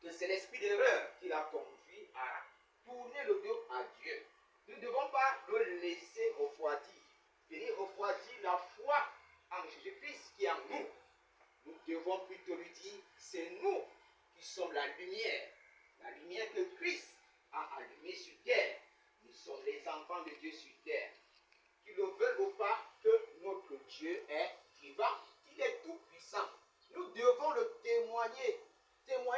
que c'est l'esprit d'erreur qui l'a conduit à tourner le dos à Dieu. Nous ne devons pas le laisser refroidir, venir refroidir la foi en Jésus-Christ qui est en nous. Nous devons plutôt lui dire, c'est nous qui sommes la lumière que Christ a allumée sur terre. Nous sommes les enfants de Dieu sur terre. Qu'ils le veulent ou pas, que notre Dieu est vivant, qu'il est tout puissant. Nous devons le témoigner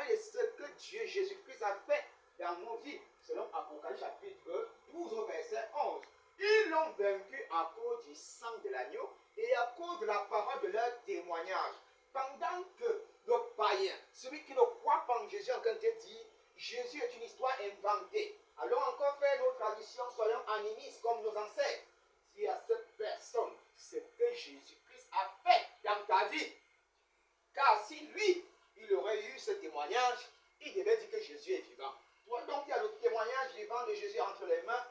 de ce que Dieu Jésus-Christ a fait dans nos vies, selon Apocalypse chapitre 12, verset 11. Ils l'ont vaincu à cause du sang de l'agneau et à cause de la parole de leur témoignage. Pendant que le païen, celui qui ne croit pas en Jésus, en train de dire, Jésus est une histoire inventée. Allons encore faire nos traditions, soyons animistes comme nos ancêtres. Si à cette personne, ce que Jésus-Christ a fait dans ta vie, car si lui, il aurait eu ce témoignage, il devait dire que Jésus est vivant. Toi donc, il y a le témoignage vivant de Jésus entre les mains,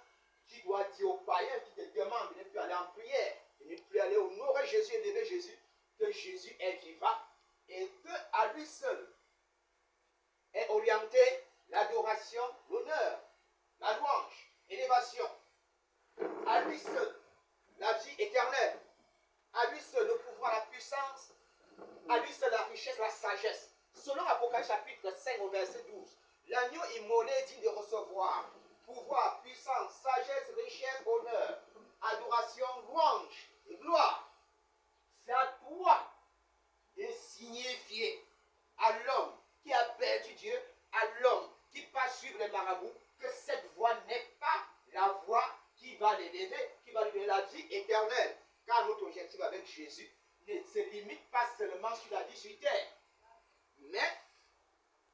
qui doit dire aux païens qui te demandent de ne plus aller en prière, de ne plus aller honorer Jésus et lever Jésus, que Jésus est vivant et qu'à lui seul est orienté l'adoration, l'honneur, la louange, l'élévation. À lui seul, la vie éternelle. À lui seul, le pouvoir, la puissance. À lui seul, la richesse, la sagesse. Selon Apocalypse chapitre 5 au verset 12, l'agneau immolé dit de recevoir pouvoir, puissance, sagesse, richesse, honneur, adoration, louange et gloire. C'est à toi de signifier à l'homme qui a perdu Dieu, à l'homme qui passe suivre les marabouts, que cette voie n'est pas la voie qui va l'élever, qui va lui donner la vie éternelle. Car notre objectif avec Jésus ne se limite pas seulement sur la vie sur terre.